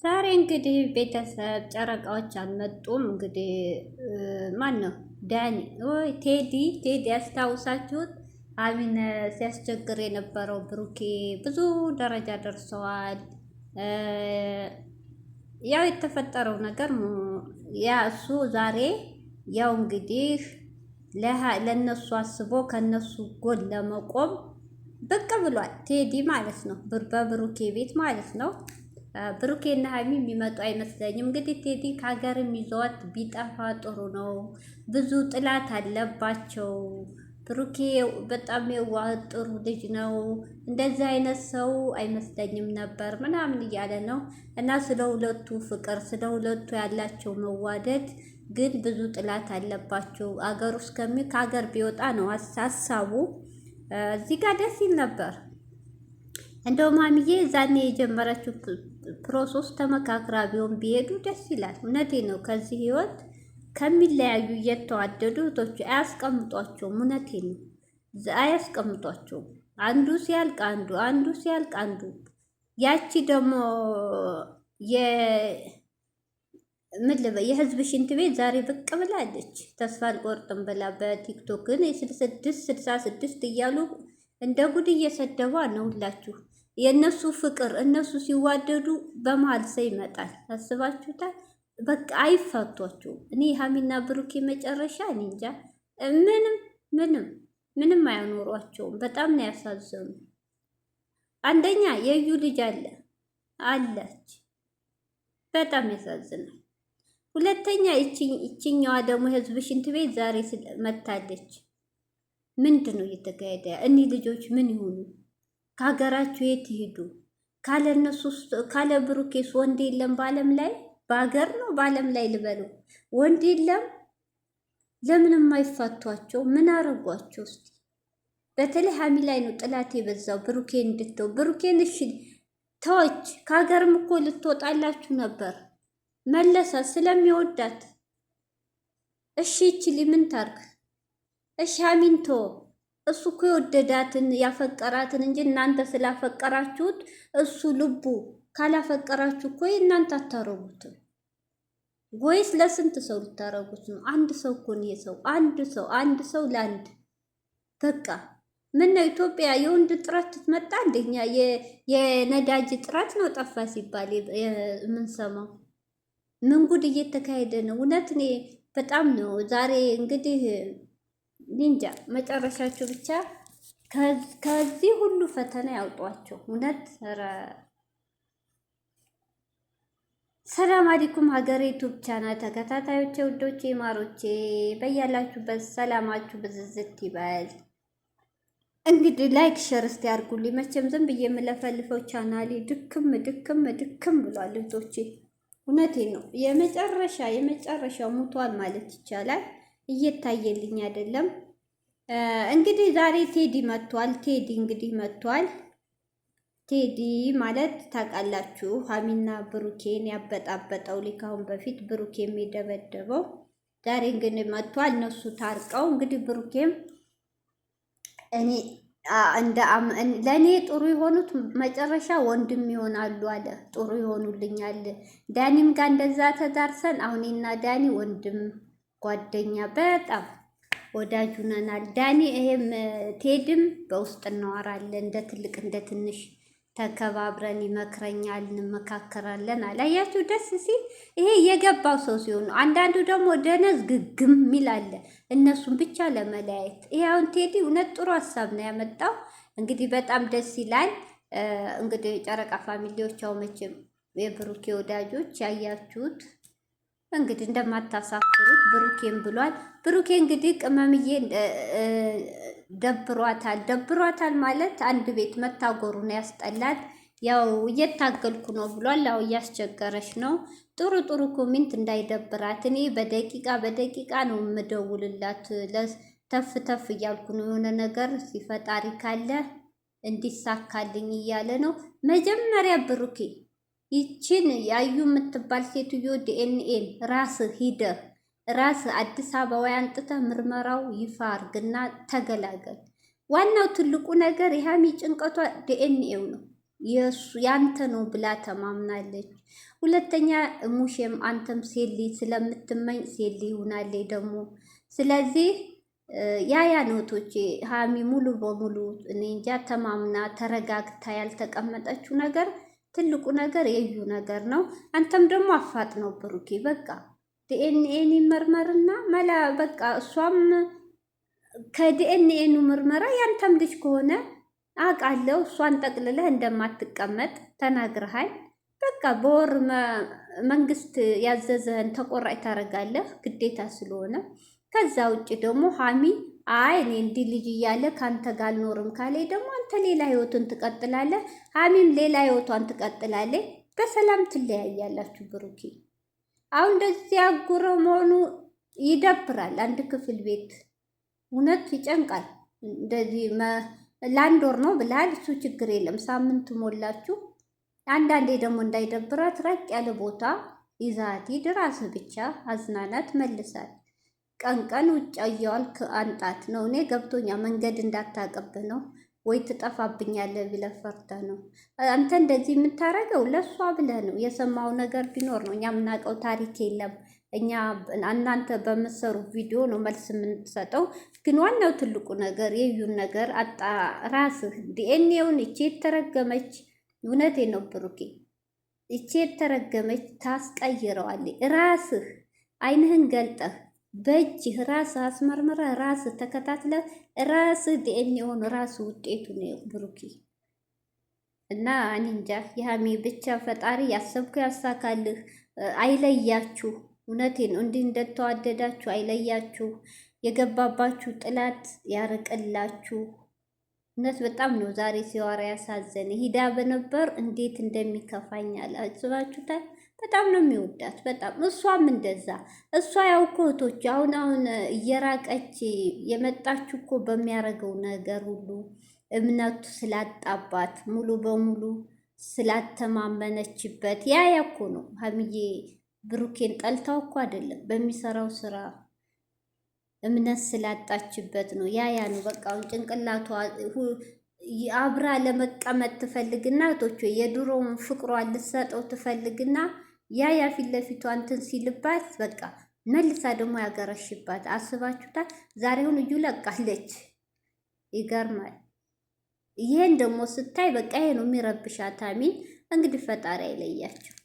ዛሬ እንግዲህ ቤተሰብ ጨረቃዎች አልመጡም። እንግዲህ ማን ነው ዳኒ ወይ ቴዲ ያስታውሳችሁት? አሚን ሲያስቸግር የነበረው ብሩኬ ብዙ ደረጃ ደርሰዋል። ያው የተፈጠረው ነገር ያ እሱ ዛሬ ያው እንግዲህ ለነሱ አስቦ ከነሱ ጎን ለመቆም ብቅ ብሏል። ቴዲ ማለት ነው፣ በብሩኬ ቤት ማለት ነው። ብሩኬና ሀሚ የሚመጡ አይመስለኝም። እንግዲህ ቴዲ ከሀገርም ይዘዋት ቢጠፋ ጥሩ ነው። ብዙ ጥላት አለባቸው። ብሩኬ በጣም የዋህ ጥሩ ልጅ ነው። እንደዚህ አይነት ሰው አይመስለኝም ነበር ምናምን እያለ ነው። እና ስለ ሁለቱ ፍቅር፣ ስለ ሁለቱ ያላቸው መዋደድ ግን ብዙ ጥላት አለባቸው። አገር ውስጥ ከሀገር ቢወጣ ነው ሀሳቡ። እዚህ ጋር ደስ ይል ነበር። እንደው ማሚዬ ዛኔ የጀመረችው ፕሮሰስ ተመካክራ ቢሆን ቢሄዱ ደስ ይላል። እውነቴ ነው። ከዚህ ህይወት ከሚለያዩ እየተዋደዱ እህቶቹ አያስቀምጧቸውም። እውነቴ ነው፣ አያስቀምጧቸውም። አንዱ ሲያልቅ አንዱ፣ አንዱ ሲያልቅ አንዱ። ያቺ ደግሞ የህዝብ ሽንት ቤት ዛሬ ብቅ ብላለች። ተስፋ አልቆርጥም ብላ በቲክቶክ ግን 66 እያሉ እንደ ጉድ እየሰደባ ነው ሁላችሁ። የእነሱ ፍቅር እነሱ ሲዋደዱ በመሀል ሰው ይመጣል። አስባችሁታል? በቃ አይፋቷቸውም። እኔ ሀሚና ብሩኬ መጨረሻ እኔ እንጃ። ምንም ምንም ምንም አያኖሯቸውም። በጣም ነው ያሳዘኑ። አንደኛ የዩ ልጅ አለች፣ በጣም ያሳዝናል። ሁለተኛ ይችኛዋ ደግሞ የህዝብ ሽንት ቤት ዛሬ መታለች። ምንድን ነው እየተካሄደ? እኒህ ልጆች ምን ይሆኑ? ከሀገራችሁ የት ይሄዱ? ካለ እነሱ ካለ ብሩኬስ ወንድ የለም በዓለም ላይ። በሀገር ነው በዓለም ላይ ልበሉ፣ ወንድ የለም። ለምንም አይፋቷቸው? ምን አረጓቸው? እስቲ በተለይ ሀሚ ላይ ነው ጥላት የበዛው። ብሩኬን እንድትተው ብሩኬን እሺ ተወች። ከሀገርም እኮ ልትወጣላችሁ ነበር። መለሳ ስለሚወዳት እሺ ይችል ምን ታርግ? እሺ ሀሚንቶ እሱ እኮ የወደዳትን ያፈቀራትን እንጂ እናንተ ስላፈቀራችሁት እሱ ልቡ ካላፈቀራችሁ እኮ እናንተ አታረጉትም። ወይስ ለስንት ሰው ልታረጉት ነው? አንድ ሰው እኮ ነው የሰው አንድ ሰው ለአንድ በቃ። ምን ነው ኢትዮጵያ የወንድ ጥረት ትመጣ? እንደኛ የነዳጅ ጥረት ነው ጠፋ ሲባል የምንሰማው። ምን ጉድ እየተካሄደ ነው? እውነት እኔ በጣም ነው ዛሬ እንግዲህ ኒንጃ መጨረሻቸው ብቻ ከዚህ ሁሉ ፈተና ያውጧቸው። እውነት ሰላም አለይኩም ሀገሬ ዩቲዩብ ቻናል ተከታታዮቼ፣ ውዶቼ፣ ማሮቼ በያላችሁበት ሰላማችሁ ብዝዝት ይበል። እንግዲህ ላይክ ሸር እስቲ አድርጉልኝ። መቼም ዝም ብዬ የምለፈልፈው ቻናሌ ድክም ብሏል እህቶቼ። እውነቴን ነው። የመጨረሻው ሙቷል ማለት ይቻላል። እየታየልኝ አይደለም። እንግዲህ ዛሬ ቴዲ መጥቷል። ቴዲ ማለት ታውቃላችሁ፣ ሀሚና ብሩኬን ያበጣበጠው ሊካሁን በፊት ብሩኬም የደበደበው ዛሬ እንግዲህ መጥቷል። እነሱ ታርቀው እንግዲህ ብሩኬም ለእኔ ጥሩ የሆኑት መጨረሻ ወንድም ይሆናሉ አለ። ጥሩ ይሆኑልኛል። ዳኒም ጋር እንደዛ ተዳርሰን አሁንና ዳኒ ወንድም ጓደኛ በጣም ወዳጅ ሆነናል። ዳኒ ይሄም ቴድም በውስጥ እናወራለን። እንደ ትልቅ እንደ ትንሽ ተከባብረን ይመክረኛል፣ እንመካከራለን። አላያችሁ ደስ ሲል። ይሄ የገባው ሰው ሲሆን፣ አንዳንዱ ደግሞ ደነዝ ግግም ሚላለ እነሱን ብቻ ለመለያየት። ይሄ አሁን ቴዲ እውነት ጥሩ ሀሳብ ነው ያመጣው። እንግዲህ በጣም ደስ ይላል። እንግዲህ ጨረቃ ፋሚሊዎች ያው መቼም የብሩኬ ወዳጆች ያያችሁት እንግዲህ እንደማታሳፍሩት ብሩኬን ብሏል። ብሩኬ እንግዲህ ቅመምዬ ደብሯታል ማለት አንድ ቤት መታጎሩን ያስጠላል። ያው እየታገልኩ ነው ብሏል። ያው እያስቸገረች ነው። ጥሩ ኮሜንት እንዳይደብራት። እኔ በደቂቃ ነው የምደውልላት። ተፍ እያልኩ ነው። የሆነ ነገር ሲፈጣሪ ካለ እንዲሳካልኝ እያለ ነው። መጀመሪያ ብሩኬ ይችን ያዩ የምትባል ሴትዮ ዲኤንኤን ራስ አዲስ አበባ አንጥተህ ምርመራው ይፋ አርግና ተገላገል። ዋናው ትልቁ ነገር የሀሚ ጭንቀቷ ዲኤንኤው ነው። ያንተ ነው ብላ ተማምናለች። ሁለተኛ ሙሼም አንተም ሴሊ ስለምትመኝ ሴሊ ይሆናለች ደግሞ። ስለዚህ ያ ኖቶቼ ሀሚ ሙሉ በሙሉ እኔ እንጃ ተማምና ተረጋግታ ያልተቀመጠችው ነገር ትልቁ ነገር የዩ ነገር ነው። አንተም ደግሞ አፋጥ ነው ብሩኬ፣ በቃ ዲኤንኤን ይመርመርና መላ በቃ እሷም ከዲኤንኤኑ ምርመራ ያንተም ልጅ ከሆነ አውቃለሁ እሷን ጠቅልለህ እንደማትቀመጥ ተናግረሃል። በቃ በወር መንግስት ያዘዘህን ተቆራጭ ታደርጋለህ ግዴታ ስለሆነ። ከዛ ውጭ ደግሞ ሀሚ አይ እኔ እንዲህ ልጅ እያለ ከአንተ ጋር አልኖርም ካለ ደግሞ አንተ ሌላ ህይወትን ትቀጥላለህ፣ ሀሚም ሌላ ህይወቷን ትቀጥላለች። በሰላም ትለያያላችሁ። ብሩኬ አሁን እንደዚህ አጉረው መሆኑ ይደብራል። አንድ ክፍል ቤት እውነት ይጨንቃል። እንደዚህ ለአንድ ወር ነው ብላል። እሱ ችግር የለም ሳምንት ሞላችሁ። አንዳንዴ ደግሞ እንዳይደብራት ራቅ ያለ ቦታ ይዛት ሂድ፣ ራስህ ብቻ አዝናናት፣ መልሳት። ቀን ቀን ውጭ እያዋልክ አንጣት ነው። እኔ ገብቶኛ መንገድ እንዳታቀብህ ነው ወይ ትጠፋብኛለህ ብለህ ፈርተህ ነው። አንተ እንደዚህ የምታረገው ለእሷ ብለህ ነው። የሰማው ነገር ቢኖር ነው። እኛ የምናውቀው ታሪክ የለም። እኛ እናንተ በምትሰሩ ቪዲዮ ነው መልስ የምንሰጠው። ግን ዋናው ትልቁ ነገር የዩን ነገር አጣ ራስህ ዲኤንኤውን እቺ የተረገመች እውነቴ ነው ብሩኬ፣ እቺ የተረገመች ታስቀይረዋለች። ራስህ አይንህን ገልጠህ በእጅህ ራስህ አስመርምረህ ራስህ ተከታትለህ ራስህ ዲኤንኤውን ራስህ ውጤቱ ነው ብሩኬ። እና እኔ እንጃ የሀሚ ብቻ ፈጣሪ ያሰብኩ ያሳካልህ፣ አይለያችሁ። እውነቴ ነው። እንዲህ እንደተዋደዳችሁ አይለያችሁ። የገባባችሁ ጥላት ያርቅላችሁ። እውነት በጣም ነው ዛሬ ሲዋራ ያሳዘነ። ሂዳ በነበር እንዴት እንደሚከፋኛል አስባችሁታል? በጣም ነው የሚወዳት በጣም እሷም እንደዛ። እሷ ያው እኮ እህቶች አሁን እየራቀች የመጣችሁ እኮ በሚያደርገው ነገር ሁሉ እምነቱ ስላጣባት ሙሉ በሙሉ ስላተማመነችበት ያ እኮ ነው። ሀሚዬ ብሩኬን ጠልታው እኮ አይደለም፣ በሚሰራው ስራ እምነት ስላጣችበት ነው። ያ ነው በቃ አሁን ጭንቅላቷ አብራ ለመቀመጥ ትፈልግና እህቶች የድሮውን ፍቅሯን ልትሰጠው ትፈልግና ያ ፊት ለፊቷ እንትን ሲልባት በቃ መልሳ ደግሞ ያገረሽባት። አስባችሁታል? ዛሬውን እዩ ለቃለች። ይገርማል። ይሄን ደግሞ ስታይ በቃ ይሄ ነው የሚረብሻት። አሚን እንግዲህ ፈጣሪ አይለያቸው።